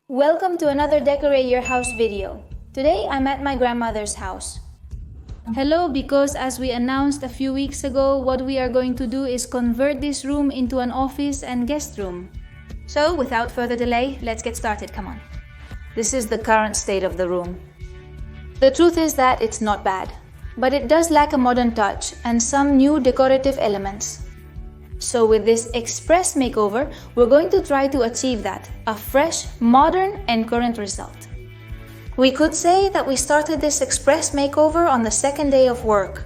Welcome to another Decorate Your House video. Today I'm at my grandmother's house. Hello, because as we announced a few weeks ago, what we are going to do is convert this room into an office and guest room. So without further delay, let's get started, come on. This is the current state of the room. The truth is that it's not bad, but it does lack a modern touch and some new decorative elements. So with this express makeover, we're going to try to achieve that, a fresh, modern and current result. We could say that we started this express makeover on the second day of work.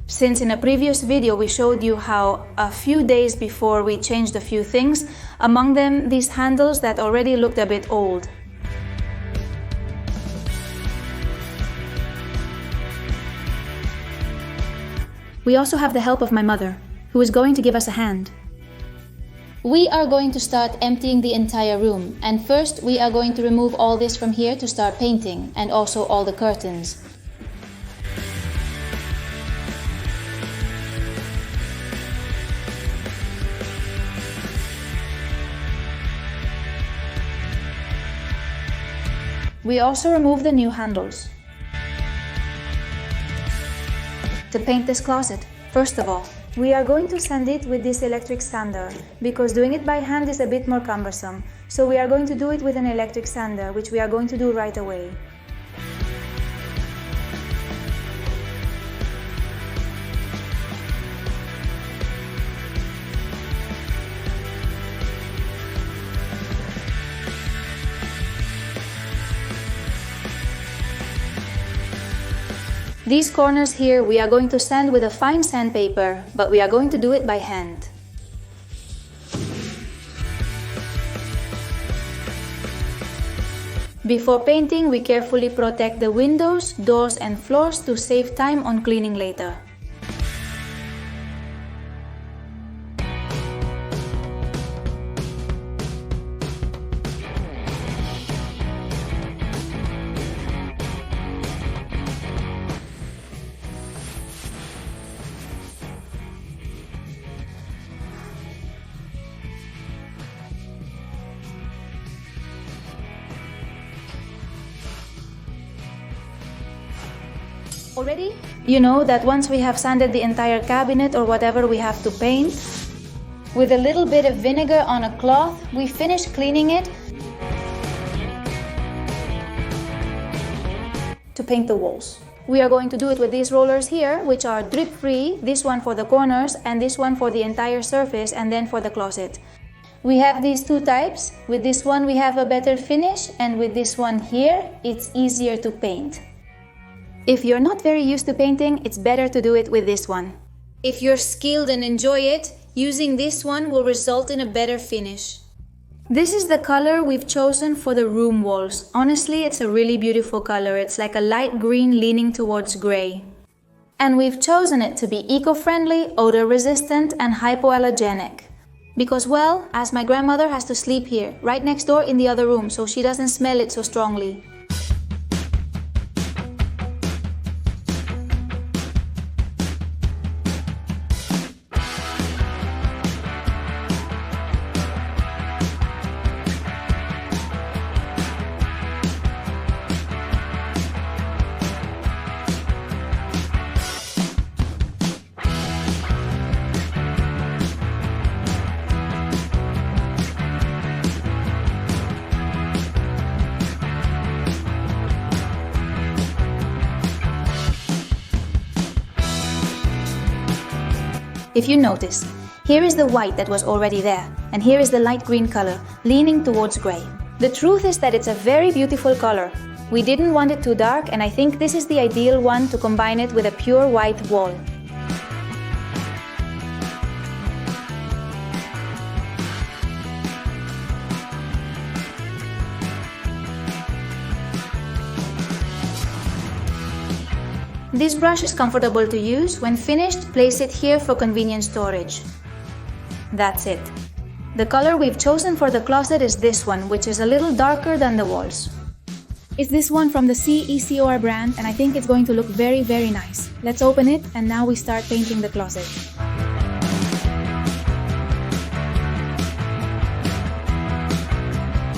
Since in a previous video we showed you how a few days before we changed a few things, among them these handles that already looked a bit old. We also have the help of my mother, who is going to give us a hand. We are going to start emptying the entire room, and first we are going to remove all this from here to start painting, and also all the curtains. We also remove the new handles. To paint this closet, first of all, we are going to sand it with this electric sander, because doing it by hand is a bit more cumbersome. So we are going to do it with an electric sander, which we are going to do right away. These corners here we are going to sand with a fine sandpaper, but we are going to do it by hand. Before painting, we carefully protect the windows, doors and floors to save time on cleaning later. Already? You know that once we have sanded the entire cabinet or whatever we have to paint, with a little bit of vinegar on a cloth, we finish cleaning it to paint the walls. We are going to do it with these rollers here, which are drip-free, this one for the corners and this one for the entire surface and then for the closet. We have these two types. With this one we have a better finish, and with this one here, it's easier to paint. If you're not very used to painting, it's better to do it with this one. If you're skilled and enjoy it, using this one will result in a better finish. This is the color we've chosen for the room walls. Honestly, it's a really beautiful color. It's like a light green leaning towards gray. And we've chosen it to be eco-friendly, odor-resistant and hypoallergenic. Because, well, as my grandmother has to sleep here, right next door in the other room, so she doesn't smell it so strongly. If you notice, here is the white that was already there, and here is the light green color, leaning towards gray. The truth is that it's a very beautiful color. We didn't want it too dark, and I think this is the ideal one to combine it with a pure white wall. This brush is comfortable to use. When finished, place it here for convenient storage. That's it. The color we've chosen for the closet is this one, which is a little darker than the walls. It's this one from the CECOR brand, and I think it's going to look very, very nice. Let's open it, and now we start painting the closet.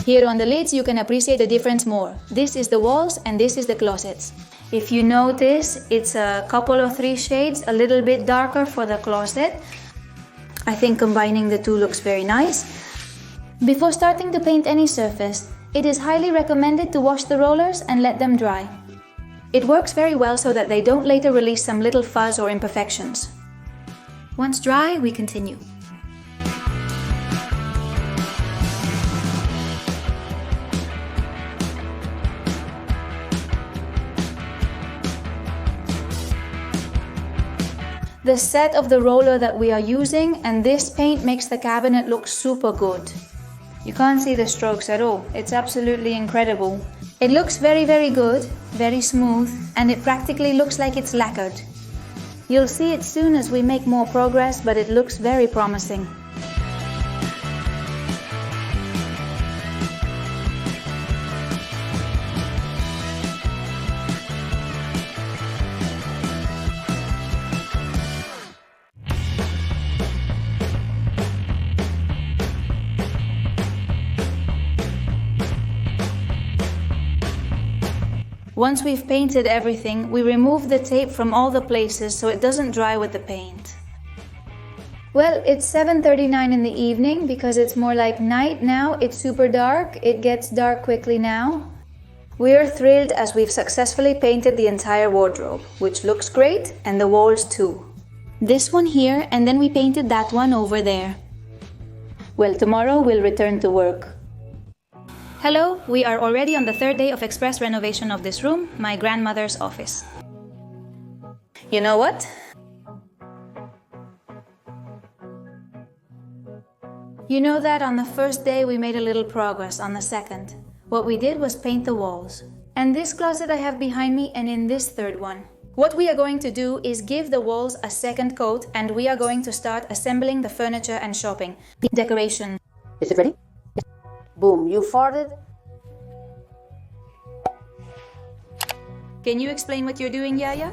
Here on the lids, you can appreciate the difference more. This is the walls and this is the closets. If you notice, it's a couple of 3 shades, a little bit darker for the closet. I think combining the two looks very nice. Before starting to paint any surface, it is highly recommended to wash the rollers and let them dry. It works very well so that they don't later release some little fuzz or imperfections. Once dry, we continue. The set of the roller that we are using and this paint makes the cabinet look super good. You can't see the strokes at all. It's absolutely incredible. It looks very good, very smooth, and it practically looks like it's lacquered. You'll see it soon as we make more progress, but it looks very promising. Once we've painted everything, we remove the tape from all the places so it doesn't dry with the paint. Well, it's 7:39 in the evening because it's more like night now. It's super dark. It gets dark quickly now. We're thrilled as we've successfully painted the entire wardrobe, which looks great, and the walls too. This one here, and then we painted that one over there. Well, tomorrow we'll return to work. Hello, we are already on the 3rd day of express renovation of this room, my grandmother's office. You know what? You know that on the first day we made a little progress on the second. What we did was paint the walls. And this closet I have behind me and in this third one. What we are going to do is give the walls a second coat and we are going to start assembling the furniture and shopping. The decoration. Is it ready? Boom, you farted? Can you explain what you're doing, Yaya?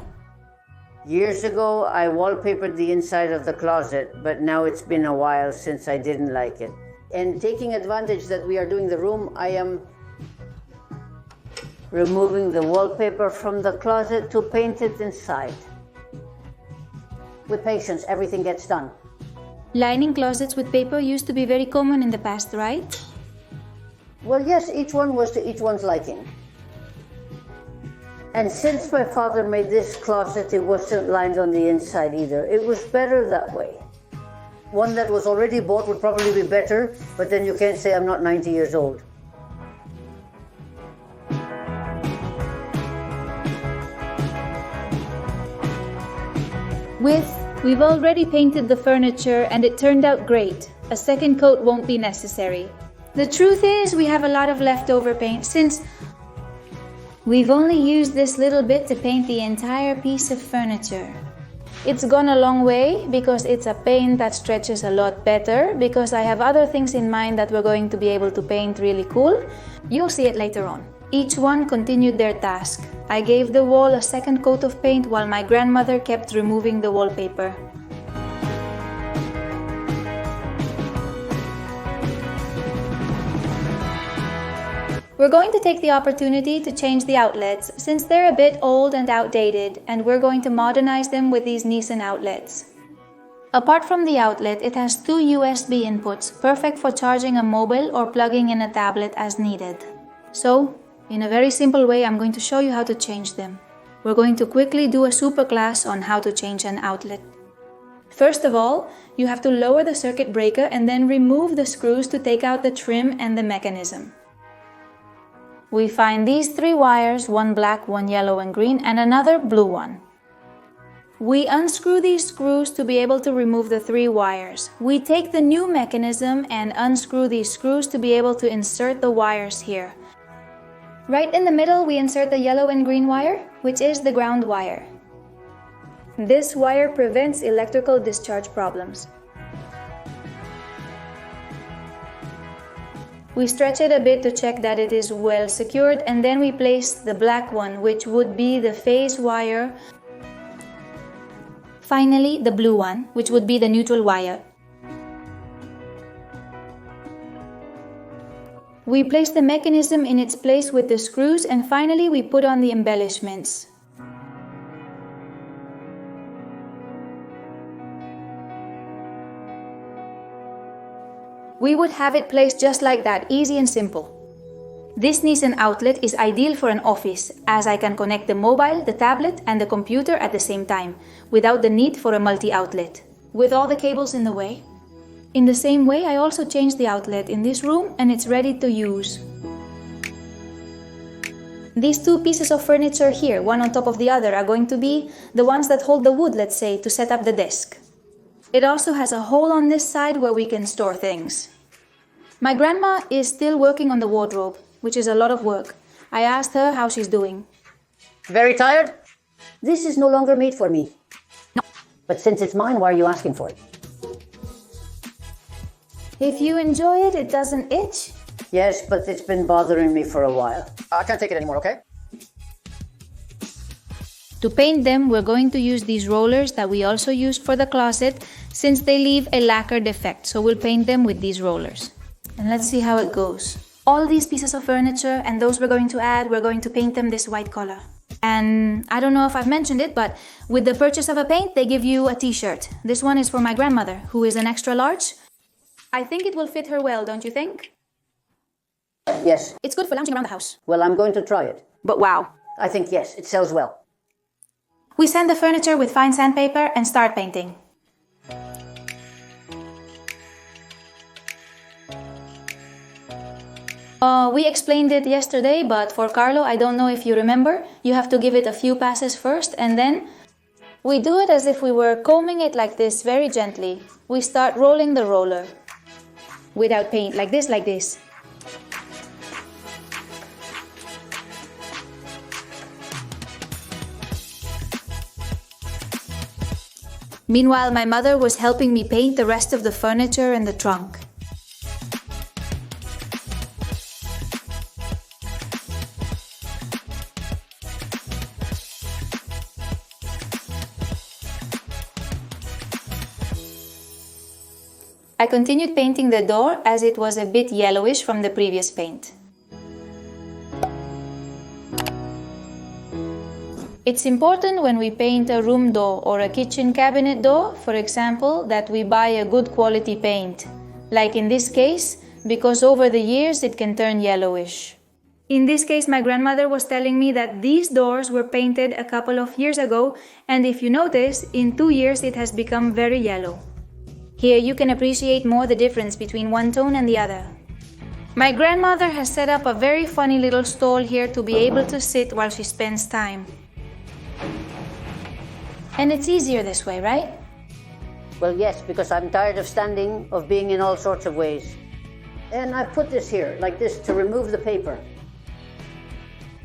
Years ago, I wallpapered the inside of the closet, but now it's been a while since I didn't like it. And taking advantage that we are doing the room, I am removing the wallpaper from the closet to paint it inside. With patience, everything gets done. Lining closets with paper used to be very common in the past, right? Well, yes, each one was to each one's liking. And since my father made this closet, it wasn't lined on the inside either. It was better that way. One that was already bought would probably be better, but then you can't say I'm not 90 years old. We've already painted the furniture and it turned out great. A second coat won't be necessary. The truth is, we have a lot of leftover paint since we've only used this little bit to paint the entire piece of furniture. It's gone a long way because it's a paint that stretches a lot better because I have other things in mind that we're going to be able to paint really cool. You'll see it later on. Each one continued their task. I gave the wall a second coat of paint while my grandmother kept removing the wallpaper. We're going to take the opportunity to change the outlets since they're a bit old and outdated, and we're going to modernize them with these Nissan outlets. Apart from the outlet, it has 2 USB inputs, perfect for charging a mobile or plugging in a tablet as needed. So, in a very simple way, I'm going to show you how to change them. We're going to quickly do a super class on how to change an outlet. First of all, you have to lower the circuit breaker and then remove the screws to take out the trim and the mechanism. We find these 3 wires, one black, one yellow and green, and another blue one. We unscrew these screws to be able to remove the 3 wires. We take the new mechanism and unscrew these screws to be able to insert the wires here. Right in the middle, we insert the yellow and green wire, which is the ground wire. This wire prevents electrical discharge problems. We stretch it a bit to check that it is well secured, and then we place the black one, which would be the phase wire. Finally, the blue one, which would be the neutral wire. We place the mechanism in its place with the screws, and finally we put on the embellishments. We would have it placed just like that, easy and simple. This Nissan outlet is ideal for an office, as I can connect the mobile, the tablet, and the computer at the same time, without the need for a multi-outlet, with all the cables in the way. In the same way, I also changed the outlet in this room and it's ready to use. These two pieces of furniture here, one on top of the other, are going to be the ones that hold the wood, let's say, to set up the desk. It also has a hole on this side where we can store things. My grandma is still working on the wardrobe, which is a lot of work. I asked her how she's doing. Very tired? This is no longer made for me. No. But since it's mine, why are you asking for it? If you enjoy it, it doesn't itch? Yes, but it's been bothering me for a while. I can't take it anymore, okay? To paint them, we're going to use these rollers that we also used for the closet, since they leave a lacquer defect, so we'll paint them with these rollers. And let's see how it goes. All these pieces of furniture and those we're going to add, we're going to paint them this white color. And I don't know if I've mentioned it, but with the purchase of a paint, they give you a t-shirt. This one is for my grandmother, who is an extra large. I think it will fit her well, don't you think? Yes. It's good for lounging around the house. Well, I'm going to try it. But wow. I think yes, it sells well. We sand the furniture with fine sandpaper and start painting. We explained it yesterday, but for Carlo, I don't know if you remember, you have to give it a few passes first, and then we do it as if we were combing it like this, very gently. We start rolling the roller without paint, like this, like this. Meanwhile, my mother was helping me paint the rest of the furniture and the trunk. I continued painting the door as it was a bit yellowish from the previous paint. It's important when we paint a room door or a kitchen cabinet door, for example, that we buy a good quality paint, like in this case, because over the years it can turn yellowish. In this case, my grandmother was telling me that these doors were painted a couple of years ago, and if you notice, in 2 years it has become very yellow. Here you can appreciate more the difference between one tone and the other. My grandmother has set up a very funny little stall here to be able to sit while she spends time. And it's easier this way, right? Well, yes, because I'm tired of standing, of being in all sorts of ways. And I put this here, like this, to remove the paper.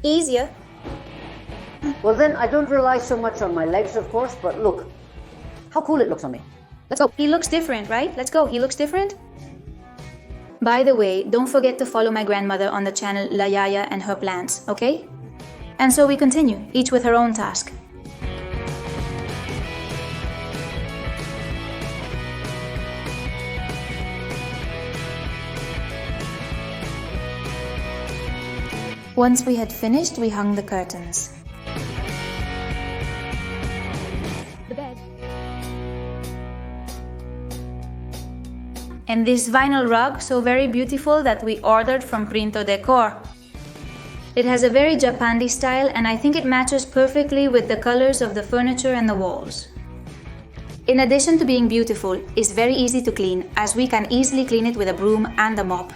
Easier. Well, then I don't rely so much on my legs, of course, but look, how cool it looks on me. Let's go. He looks different, right? Let's go. He looks different? By the way, don't forget to follow my grandmother on the channel La Yaya and her plants, okay? And so we continue, each with her own task. Once we had finished, we hung the curtains. The bed. And this vinyl rug, so very beautiful, that we ordered from Decor. It has a very Japandi style, and I think it matches perfectly with the colors of the furniture and the walls. In addition to being beautiful, it's very easy to clean, as we can easily clean it with a broom and a mop.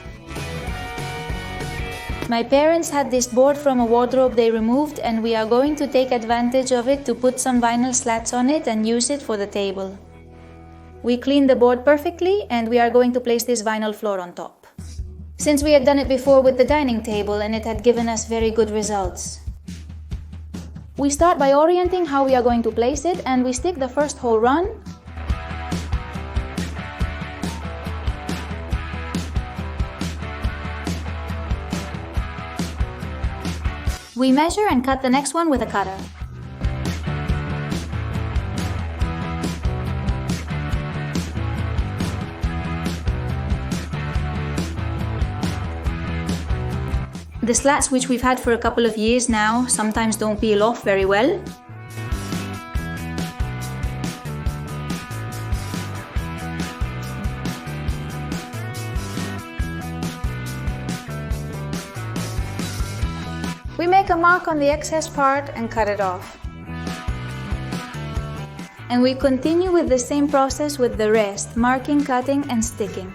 My parents had this board from a wardrobe they removed, and we are going to take advantage of it to put some vinyl slats on it and use it for the table. We cleaned the board perfectly, and we are going to place this vinyl floor on top. Since we had done it before with the dining table and it had given us very good results. We start by orienting how we are going to place it, and we stick the first hole run. We measure and cut the next one with a cutter. The slats, which we've had for a couple of years now, sometimes don't peel off very well. We make a mark on the excess part and cut it off. And we continue with the same process with the rest, marking, cutting, and sticking.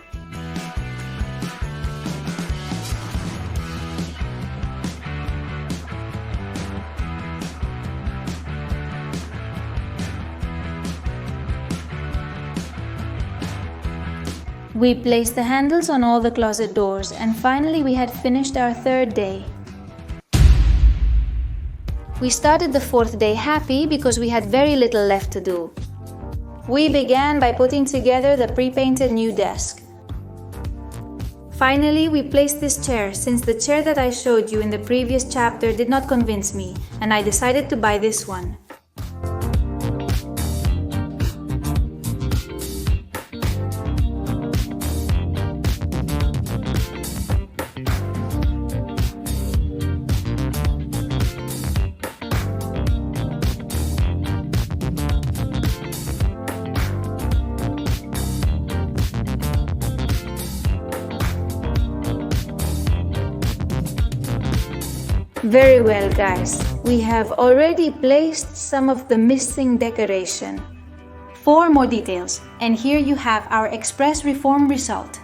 We placed the handles on all the closet doors, and finally we had finished our third day. We started the fourth day happy because we had very little left to do. We began by putting together the pre-painted new desk. Finally, we placed this chair since the chair that I showed you in the previous chapter did not convince me, and I decided to buy this one. Very well, guys, we have already placed some of the missing decoration. 4 more details, and here you have our express reform result.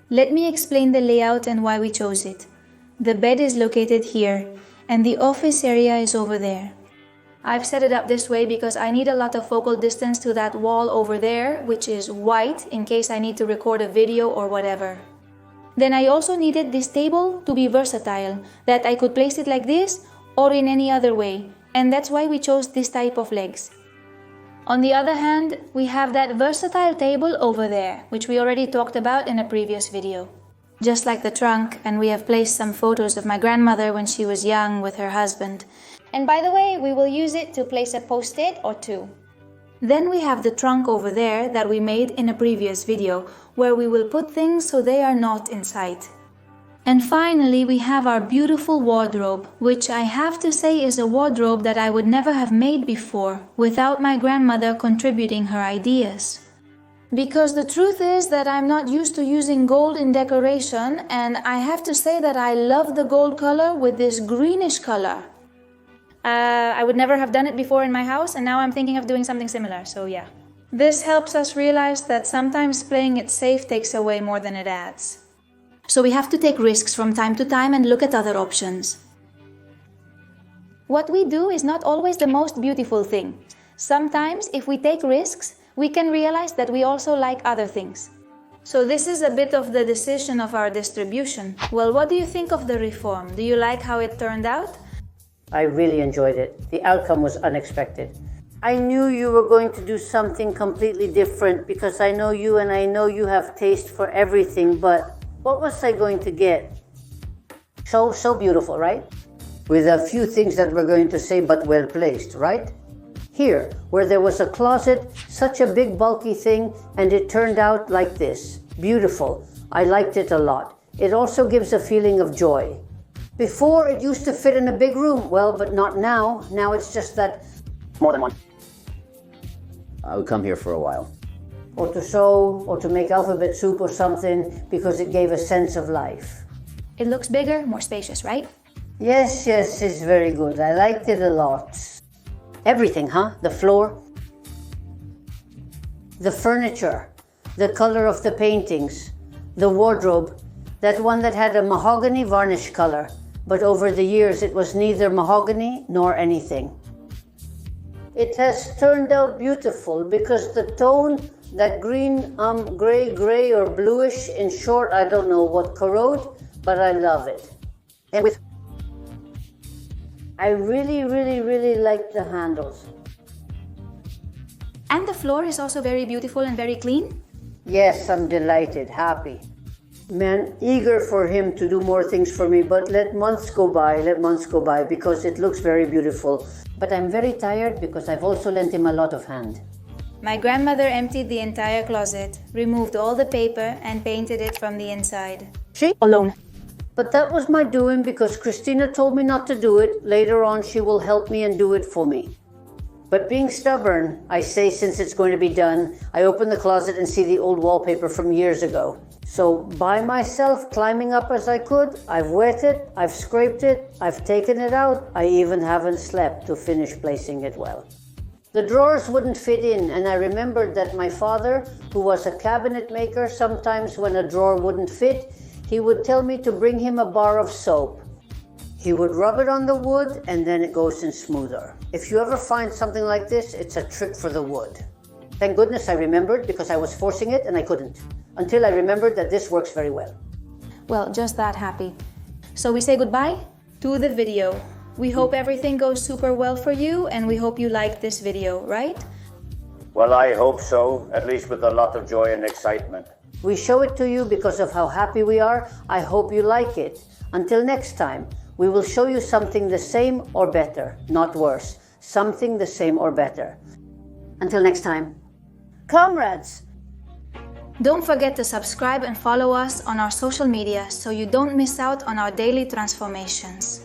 Let me explain the layout and why we chose it. The bed is located here, and the office area is over there. I've set it up this way because I need a lot of focal distance to that wall over there, which is white, in case I need to record a video or whatever. Then I also needed this table to be versatile, that I could place it like this or in any other way, and that's why we chose this type of legs. On the other hand, we have that versatile table over there, which we already talked about in a previous video. Just like the trunk, and we have placed some photos of my grandmother when she was young with her husband. And by the way, we will use it to place a post-it or 2. Then we have the trunk over there that we made in a previous video, where we will put things so they are not in sight. And finally, we have our beautiful wardrobe, which I have to say is a wardrobe that I would never have made before without my grandmother contributing her ideas. Because the truth is that I'm not used to using gold in decoration, and I have to say that I love the gold color with this greenish color. I would never have done it before in my house, and now I'm thinking of doing something similar, so yeah. This helps us realize that sometimes playing it safe takes away more than it adds. So we have to take risks from time to time and look at other options. What we do is not always the most beautiful thing. Sometimes, if we take risks, we can realize that we also like other things. So this is a bit of the decision of our distribution. Well, what do you think of the reform? Do you like how it turned out? I really enjoyed it. The outcome was unexpected. I knew you were going to do something completely different because I know you and I know you have taste for everything, but what was I going to get? So beautiful, right? With a few things that we're going to say, but well placed, right? Here, where there was a closet, such a big bulky thing, and it turned out like this. Beautiful. I liked it a lot. It also gives a feeling of joy. Before, it used to fit in a big room. Well, but not now. Now it's just that more than one. I would come here for a while. Or to sew, or to make alphabet soup or something, because it gave a sense of life. It looks bigger, more spacious, right? Yes, it's very good. I liked it a lot. Everything, huh? The floor, the furniture, the color of the paintings, the wardrobe, that one that had a mahogany varnish color, but over the years it was neither mahogany nor anything. It has turned out beautiful because the tone, that green, gray or bluish, in short, I don't know what corrode, but I love it. And I really like the handles. And the floor is also very beautiful and very clean. Yes, I'm delighted, happy. Man, eager for him to do more things for me, but let months go by because it looks very beautiful. But I'm very tired because I've also lent him a lot of hand. My grandmother emptied the entire closet, removed all the paper, and painted it from the inside. She alone. But that was my doing because Christina told me not to do it. Later on, she will help me and do it for me. But being stubborn, I say since it's going to be done, I open the closet and see the old wallpaper from years ago. So by myself, climbing up as I could, I've wet it, I've scraped it, I've taken it out. I even haven't slept to finish placing it well. The drawers wouldn't fit in, and I remembered that my father, who was a cabinet maker, sometimes when a drawer wouldn't fit, he would tell me to bring him a bar of soap. He would rub it on the wood and then it goes in smoother. If you ever find something like this, it's a trick for the wood. Thank goodness I remembered because I was forcing it and I couldn't. Until I remembered that this works very well. Well, just that happy. So we say goodbye to the video. We hope everything goes super well for you and we hope you like this video, right? Well, I hope so, at least with a lot of joy and excitement. We show it to you because of how happy we are. I hope you like it. Until next time, we will show you something the same or better, not worse. Something the same or better. Until next time, comrades! Don't forget to subscribe and follow us on our social media so you don't miss out on our daily transformations.